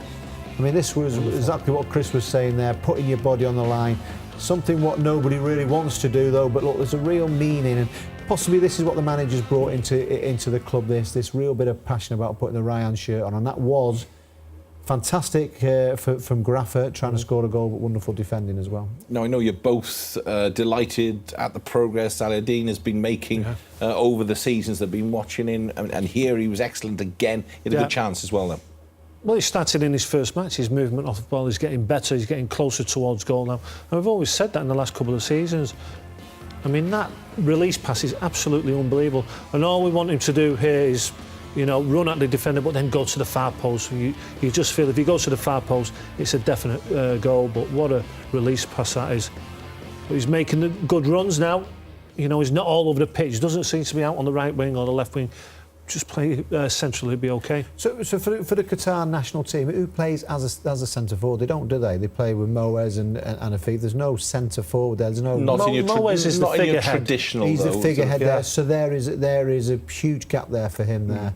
I mean, this was exactly what Chris was saying there, putting your body on the line. Something what nobody really wants to do, though. But look, there's a real meaning, and possibly this is what the manager's brought into the club. This real bit of passion about putting the Ryan shirt on, and that was fantastic from Graffer, trying to score a goal, but wonderful defending as well. Now, I know you're both delighted at the progress Saladin has been making over the seasons they've been watching in, and here he was excellent again. He had a good chance as well, then. Well, he started in his first match. His movement off the ball is getting better. He's getting closer towards goal now. And we've always said that in the last couple of seasons. I mean, that release pass is absolutely unbelievable. And all we want him to do here is, you know, run at the defender, but then go to the far post. You just feel if he goes to the far post, it's a definite goal. But what a release pass that is. But he's making the good runs now. You know, he's not all over the pitch. Doesn't seem to be out on the right wing or the left wing. Just play centrally, be okay. So for the Qatar national team, who plays as a centre forward? They don't, do they? They play with Moez and Afif. There's no centre forward there. There's no. Moez is the figurehead. Traditional. He's the figurehead there. Yeah. So there is a huge gap there for him there.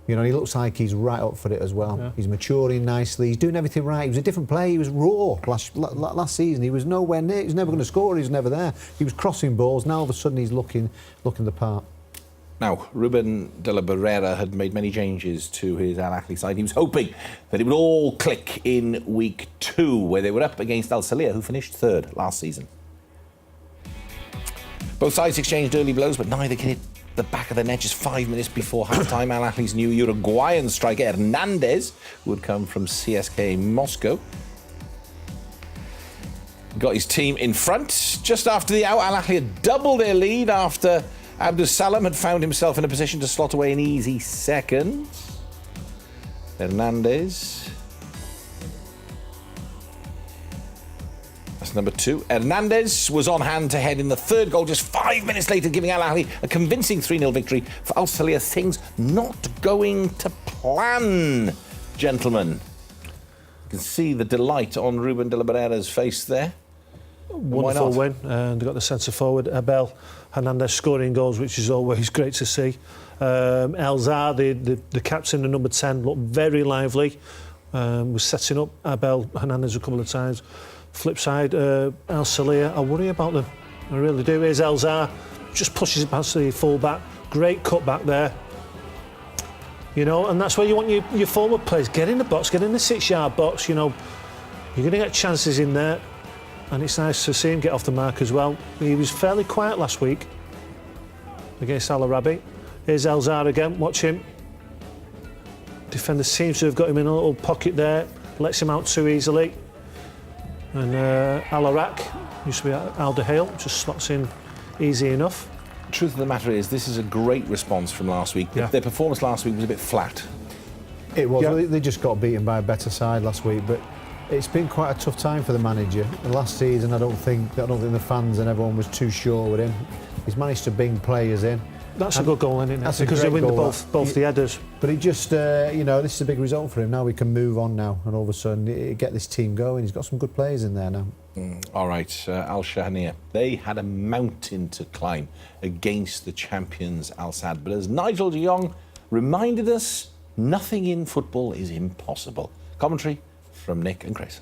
You know, he looks like he's right up for it as well. Yeah. He's maturing nicely. He's doing everything right. He was a different player. He was raw last season. He was nowhere near. He was never going to score. He was never there. He was crossing balls. Now all of a sudden he's looking the part. Now, Ruben de la Barrera had made many changes to his Al Ahly side. He was hoping that it would all click in week 2, where they were up against Al Salia, who finished 3rd last season. Both sides exchanged early blows, but neither could hit the back of the net just 5 minutes before half-time. Al Ahly's new Uruguayan striker, Hernandez, who had come from CSKA Moscow, got his team in front. Just after the out, Al Ahly had doubled their lead after Abdus Salam had found himself in a position to slot away an easy second. Hernandez. That's number 2. Hernandez was on hand to head in the 3rd goal just 5 minutes later, giving Al Ahly a convincing 3-0 victory. For Al Salia, things not going to plan, gentlemen. You can see the delight on Ruben de la Barrera's face there. Wonderful win, and they got the centre forward Abel Hernandez scoring goals, which is always great to see. Elzar, the captain, the number 10, looked very lively. Was setting up Abel Hernandez a couple of times. Flip side, Al Salia, I worry about them. I really do. Here's Elzar, just pushes it past the full back. Great cut back there. You know, and that's where you want your forward players. Get in the box, get in the 6-yard box, you know. You're going to get chances in there, and it's nice to see him get off the mark as well. He was fairly quiet last week against Al Arabi. Here's El Zar again, watch him. Defender seems to have got him in a little pocket there, lets him out too easily. And Al Arak, used to be Al Dahale, just slots in easy enough. Truth of the matter is, this is a great response from last week. Yeah. Their performance last week was a bit flat. It was. Yeah. They just got beaten by a better side last week, but it's been quite a tough time for the manager. The last season, I don't think the fans and everyone was too sure with him. He's managed to bring players in. That's a good goal, isn't it? That's a because they great win goal, both the headers. But he just, you know, this is a big result for him. Now we can move on now, and all of a sudden get this team going. He's got some good players in there now. All right, Al Shahaniya. They had a mountain to climb against the champions Al Sadd. But as Nigel de Jong reminded us, nothing in football is impossible. Commentary from Nick and Chris.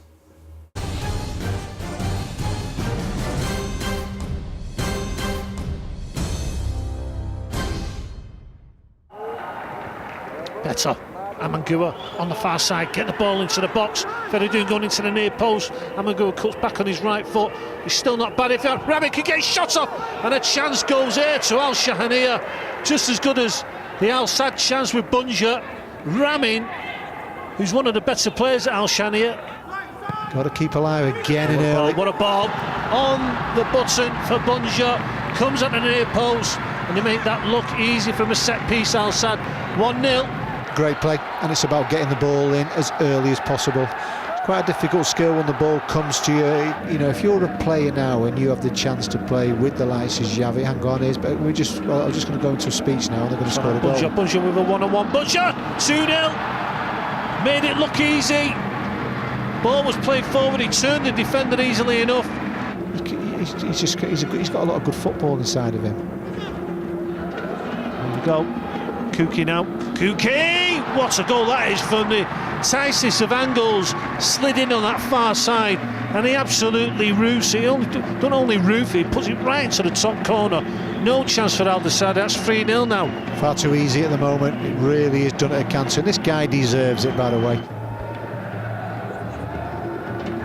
Better. Amangua on the far side, get the ball into the box. Feridoun going into the near post. Amangua cuts back on his right foot. He's still not bad. If Rabbit can get his shot off, and a chance goes here to Al Shahaniya. Just as good as the Al Sadd chance with Bunja. Ramin, who's one of the better players at Al Shahaniya. Got to keep alive again in early. What a ball on the button for Bunja. Comes at the near post, and they make that look easy from a set piece. Al Sadd 1-0. Great play, and it's about getting the ball in as early as possible. It's quite a difficult skill when the ball comes to you. You know, if you're a player now and you have the chance to play with the likes of Xavi, hang on, but I'm just going to go into a speech now, and they're going to score a goal. Bunja with a one-on-one. Bunja 2-0. Made it look easy. Ball was played forward. He turned the defender easily enough. He's got a lot of good football inside of him. There we go. Kuki now. Kuki! What a goal that is from the tightest of angles. Slid in on that far side, and he absolutely roofs it. Don't only roof it, he puts it right into the top corner. No chance for Al Sadd. That's 3-0 now. Far too easy at the moment. It really is done at a cancer. And this guy deserves it, by the way.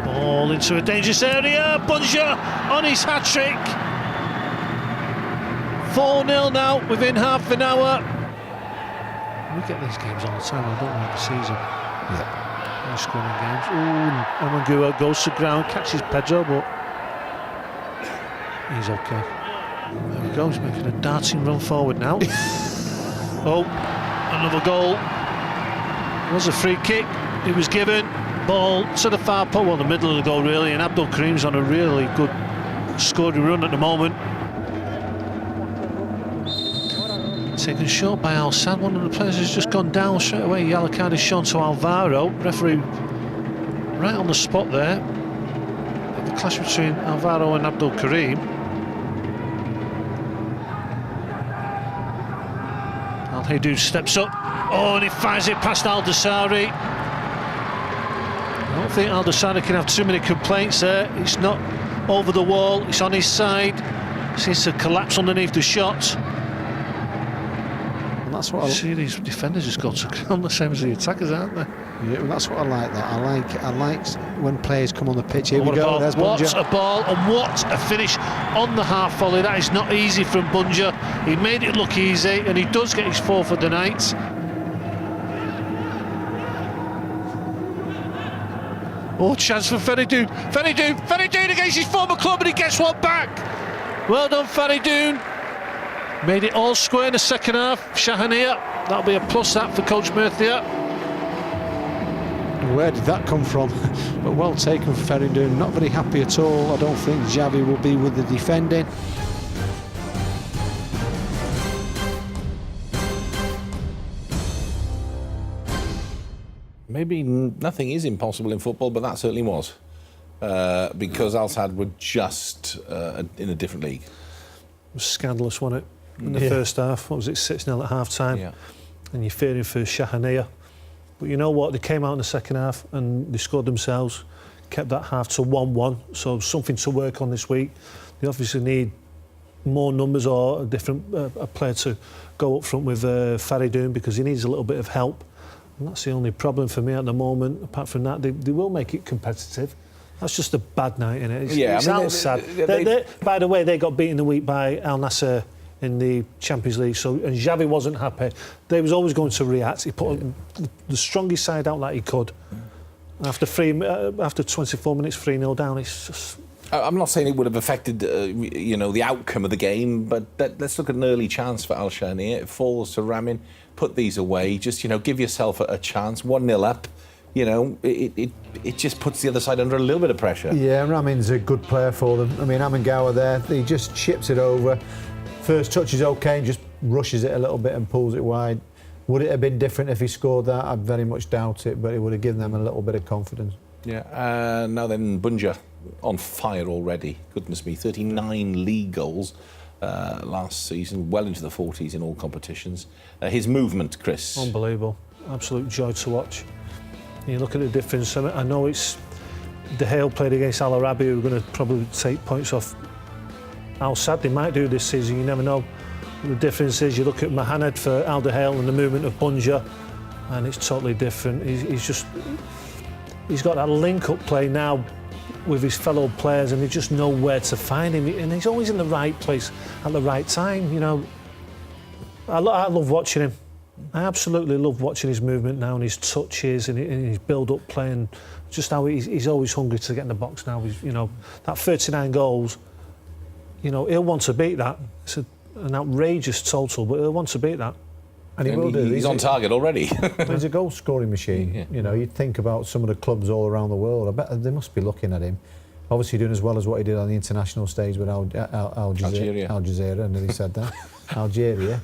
Ball into a dangerous area. Bunja on his hat-trick. 4-0 now within half an hour. We get these games all the time, I don't know, the season. Yeah. Nice scoring games. Ooh, Amangua goes to ground, catches Pedro, but he's okay. There he goes, making a darting run forward now. Oh, another goal. It was a free kick. It was given. Ball to the far post, well, the middle of the goal really, and Abdul Karim's on a really good scoring run at the moment. Taken short by Al Sadd. One of the players has just gone down straight away. Yellow card is shown to Alvaro. Referee right on the spot there. The clash between Alvaro and Abdul Karim. Al Haydoud steps up. Oh, and he fires it past Al Dasari. I don't think Al Dasari can have too many complaints there. It's not over the wall. It's on his side. Seems to collapse underneath the shot. That's what See, these defenders just go to ground the same as the attackers, aren't they? Yeah, well, that's what I like. That I like when players come on the pitch. Here we What a go. ball. There's What Bunja. a ball, and what a finish on the half volley. That is not easy from Bunja. He made it look easy, and he does get his fourth of the night. Oh, chance for Feridoun. Feridoun against his former club, and he gets one back. Well done, Feridoun. Made it all square in the second half. Shahaniya, that'll be a plus that for Coach Murthia. Where did that come from? But well taken for Feridoun. Not very happy at all. I don't think Xavi will be with the defending. Maybe nothing is impossible in football, but that certainly was. Because Al Sadd were just in a different league. It was scandalous, wasn't it? In the first half, what was it, 6-0 at half-time? Yeah. And you're fearing for Shahaniya. But you know what? They came out in the second half and they scored themselves, kept that half to 1-1. So something to work on this week. They obviously need more numbers or a different a player to go up front with Faridoon, because he needs a little bit of help. And that's the only problem for me at the moment. Apart from that, they will make it competitive. That's just a bad night, innit? It's Al Sadd. By the way, they got beaten the week by Al Nassr in the Champions League, and Xavi wasn't happy. They was always going to react. He put the strongest side out like he could. After 24 minutes, 3-0 down, it's just... I'm not saying it would have affected, the outcome of the game, but let's look at an early chance for Al Shani. It falls to Ramin. Put these away. Just, give yourself a chance. 1-0 up. It just puts the other side under a little bit of pressure. Yeah, Ramin's a good player for them. I mean, Amangara there, he just chips it over. First touch is okay, just rushes it a little bit and pulls it wide. Would it have been different if he scored that? I'd very much doubt it, but it would have given them a little bit of confidence. Yeah, now then, Bunja on fire already. Goodness me, 39 league goals last season, well into the 40s in all competitions. His movement, Chris. Unbelievable. Absolute joy to watch. You look at the difference. I know it's De Gea played against Al Arabi, who are going to probably take points off Al Sadd. They might do this season, you never know. The difference is you look at Mohamed for Al De Gea and the movement of Bunja, and it's totally different. He's got that link-up play now with his fellow players, and they just know where to find him, and he's always in the right place at the right time. I love watching him. I absolutely love watching his movement now, and his touches and his build-up play, and just how he's always hungry to get in the box now. That 39 goals, he'll want to beat that. It's an outrageous total, but he'll want to beat that. And he will do. He's on target already. He's a goal-scoring machine. Yeah. You'd think about some of the clubs all around the world. I bet they must be looking at him. Obviously doing as well as what he did on the international stage with Algeria. I nearly said that. Algeria.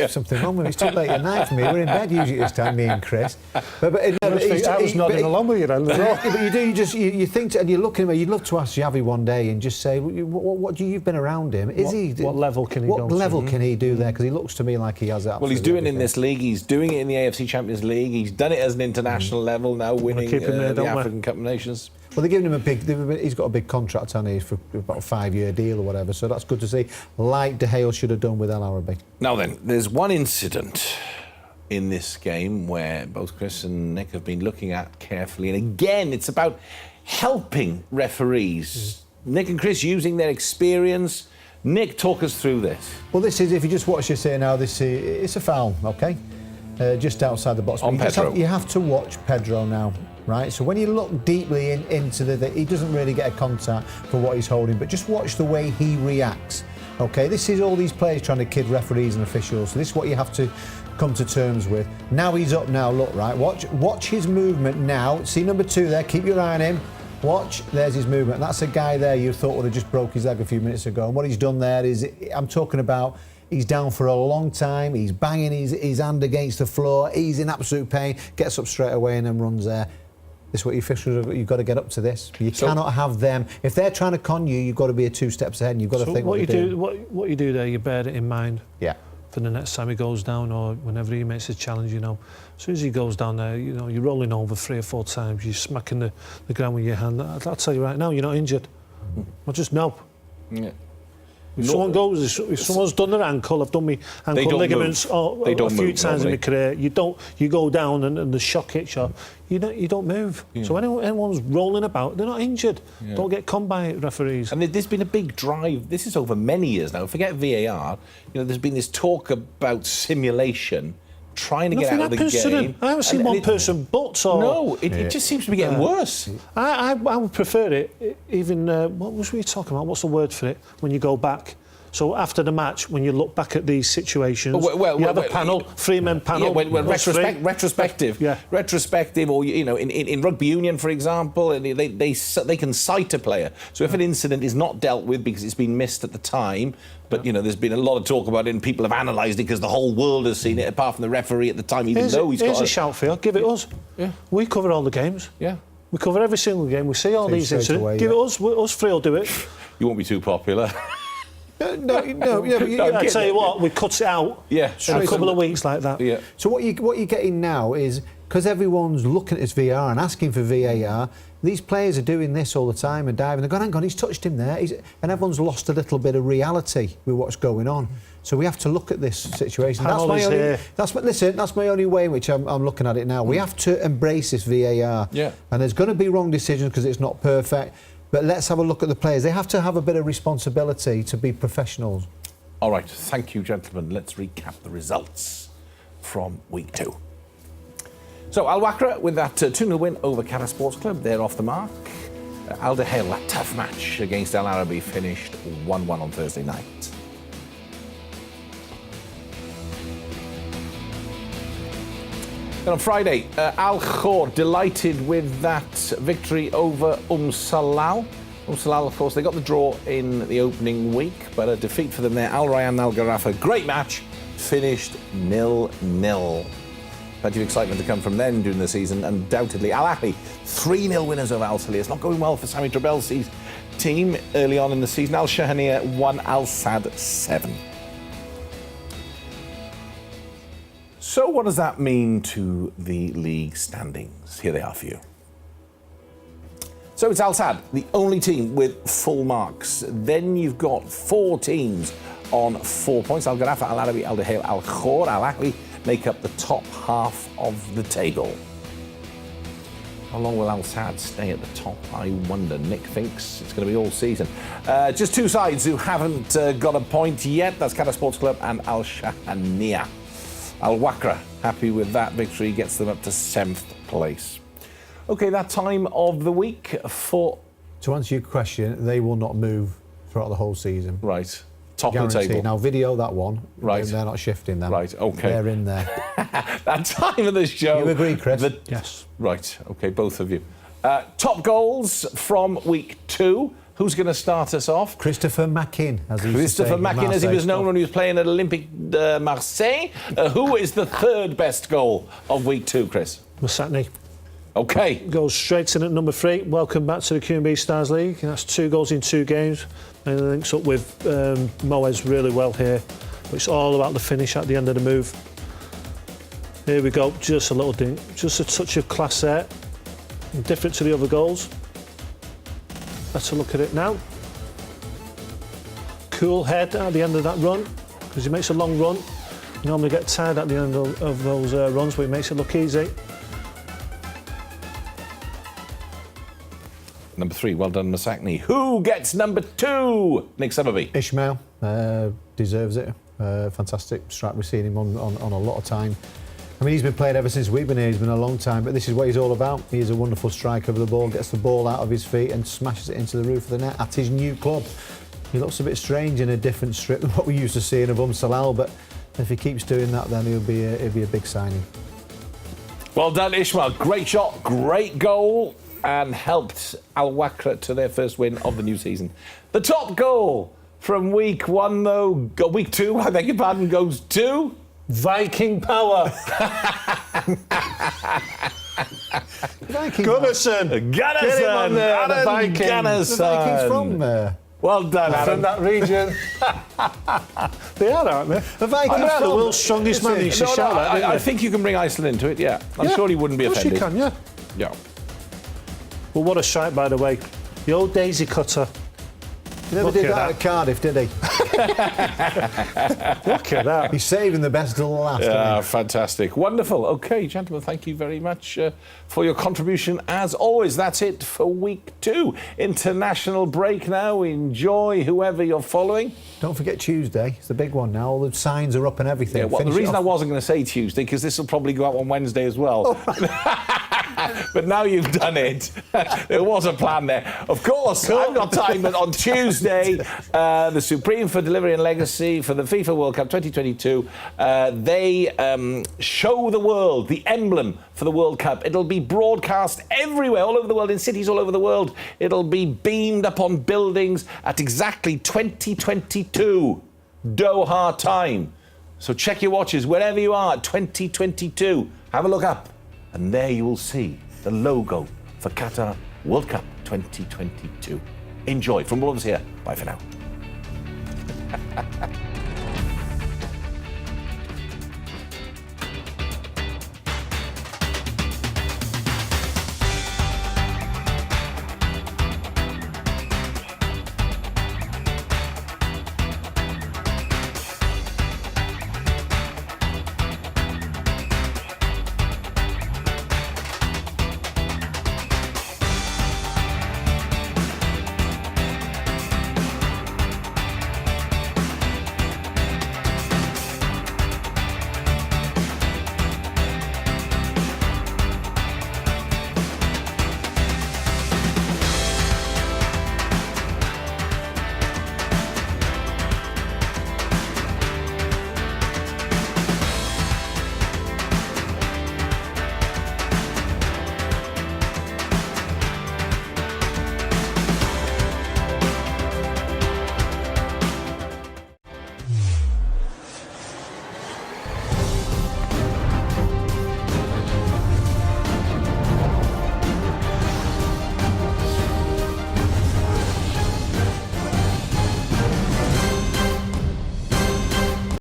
Something wrong with me. It's too late at night for me. We're in bed usually this time, me and Chris. But I was nodding along with you then. But you think, and you look at him, you'd love to ask Xavi one day and just say, what do you've been around him? What level can he go to? What level can he do there? Because he looks to me like he has that. Well, he's doing it in this league. He's doing it in the AFC Champions League. He's done it as an international level now, winning the African Cup of Nations. Well, they're giving him he's got a big contract, hasn't he, for about a 5-year deal or whatever, so that's good to see, like De Gea should have done with El Arabi. Now then, there's one incident in this game where both Chris and Nick have been looking at carefully, and again, it's about helping referees. Nick and Chris using their experience. Nick, talk us through this. Well, this is, if you just watch this here now, it's a foul, OK? Just outside the box. On Pedro. You have to watch Pedro now. Right, so when you look deeply into he doesn't really get a contact for what he's holding, but just watch the way he reacts. Okay, this is all these players trying to kid referees and officials, so this is what you have to come to terms with. Now he's up now, look, right, watch his movement now. See number 2 there, keep your eye on him. Watch, there's his movement. That's a guy there you thought would have just broke his leg a few minutes ago, and what he's done there is, I'm talking about, he's down for a long time, he's banging his hand against the floor, he's in absolute pain, gets up straight away and then runs there. This is what you officials have, you've got to get up to this. You cannot have them. If they're trying to con you, you've got to be 2 steps ahead and you've got to think what you do. What you do there, you bear it in mind. Yeah. For the next time he goes down or whenever he makes a challenge, As soon as he goes down there, you're rolling over 3 or 4 times, you're smacking the ground with your hand. I'll tell you right now, you're not injured. I just know. Yeah. If someone's done their ankle, I've done my ankle ligaments a few times in my career. You go down and the shock hits you. You don't move. Yeah. So anyone's rolling about, they're not injured. Yeah. Don't get conned by referees. And there's been a big drive. This is over many years now. Forget VAR. There's been this talk about simulation, trying to get out of the game. I haven't seen one person butts or... No, it just seems to be getting worse. I would prefer it, even... what was we talking about? What's the word for it? When you go back... So after the match, when you look back at these situations, you have a panel, 3-man panel. Yeah, retrospective. Yeah. Retrospective, or in rugby union, for example, they can cite a player. So if an incident is not dealt with because it's been missed at the time, but there's been a lot of talk about it and people have analysed it because the whole world has seen it, apart from the referee at the time, even though he's got. Here's a shout for you. Give it us. Yeah. We cover all the games. Yeah. We cover every single game. We see all these incidents. Give it us. Us three will do it. You won't be too popular. No, yeah, but No, I get tell you it. what, we cut it out Yeah, in a straight couple away. of weeks like that. Yeah. So what you're getting now is, because everyone's looking at this VAR and asking for VAR, these players are doing this all the time and diving. They're going, hang on, he's touched him there. And everyone's lost a little bit of reality with what's going on. So we have to look at this situation. That's my only way in which I'm looking at it now. We have to embrace this VAR. Yeah. And there's going to be wrong decisions because it's not perfect. But let's have a look at the players. They have to have a bit of responsibility to be professionals. All right, thank you, gentlemen. Let's recap the results from week 2. So Al Wakra with that 2-0 win over Qatar Sports Club. They're off the mark. Al Dahail, that tough match against Al Arabi, finished 1-1 on Thursday night. Then on Friday, Al Khor delighted with that victory over Salal. Salal, of course, they got the draw in the opening week, but a defeat for them there. Al Rayyan Al Gharafa, great match, finished 0-0. Plenty of excitement to come from them during the season, undoubtedly. Al Ahly, 3-0 winners over Al Salia. It's not going well for Sami Trabelsi's team early on in the season. Al Shahaniya won Al Sad 7. So what does that mean to the league standings? Here they are for you. So it's Al Sadd, the only team with full marks. Then you've got 4 teams on 4 points. Al Gharafa, Al Arabi, Al Dahail, Al Khor, Al Ahly make up the top half of the table. How long will Al Sadd stay at the top, I wonder? Nick thinks it's going to be all season. Just 2 sides who haven't got a point yet. That's Qatar Sports Club and Al Shahaniya. Al Wakra, happy with that victory, gets them up to 7th place. OK, that time of the week for... To answer your question, they will not move throughout the whole season. Right. Top Guaranteed. of the table. Now, video that one. Right. They're not shifting them. Right, OK. They're in there. That time of the show... You agree, Chris? Yes. Right, OK, both of you. Top goals from week 2. Who's going to start us off? Christopher Mackin, as he used to say. Christopher Mackin, as he was known when he was playing at Olympique de Marseille. Who is the 3rd best goal of week 2, Chris? Masatni OK. goes straight in at number 3. Welcome back to the Q&B Stars League. That's 2 goals in 2 games. And he links up with Moez really well here. But it's all about the finish at the end of the move. Here we go, just a little dink. Just a touch of class there. Different to the other goals. Let's look at it now. Cool head at the end of that run, because he makes a long run. You normally get tired at the end of those runs, but he makes it look easy. Number 3, well done, Masakni. Who gets number 2? Nick Summerby. Ishmael deserves it. Fantastic strike. We've seen him on a lot of time. I mean, he's been playing ever since we've been here. He's been a long time, but this is what he's all about. He's a wonderful striker of the ball, gets the ball out of his feet and smashes it into the roof of the net at his new club. He looks a bit strange in a different strip than what we used to see in Salal, but if he keeps doing that, then he'll be a big signing. Well done, Ishmael. Great shot, great goal, and helped Al Wakra to their first win of the new season. The top goal from week 1, though, week 2, I beg your pardon, goes to... Viking power. Gunnarsson. Get him on there, the Vikings. The Vikings from there. Well done, Adam. From that region. They are, aren't they? The Vikings The from world's strongest man. You should No, shout that, didn't I you? think you can bring Iceland into it, yeah. I'm Yeah. sure he wouldn't be Of course offended. you can, yeah. Yeah. Well, what a strike, by the way. The old daisy cutter. He never Look did at that that. at Cardiff, did he? Look at that. He's saving the best till the last. Yeah, fantastic. Wonderful. OK, gentlemen, thank you very much for your contribution. As always, that's it for week 2. International break now. Enjoy whoever you're following. Don't forget Tuesday. It's the big one now. All the signs are up and everything. Yeah, well, the Finish it reason I off. wasn't going to say Tuesday, because this will probably go out on Wednesday as well. But now you've done it. There was a plan there. Of course, I've got time, but on Tuesday, the Supreme for Delivery and Legacy for the FIFA World Cup 2022, they show the world the emblem for the World Cup. It'll be broadcast everywhere, all over the world, in cities all over the world. It'll be beamed up on buildings at exactly 2022 Doha time. So check your watches wherever you are at 2022. Have a look up. And there you will see the logo for Qatar World Cup 2022. Enjoy. From all of us here, bye for now.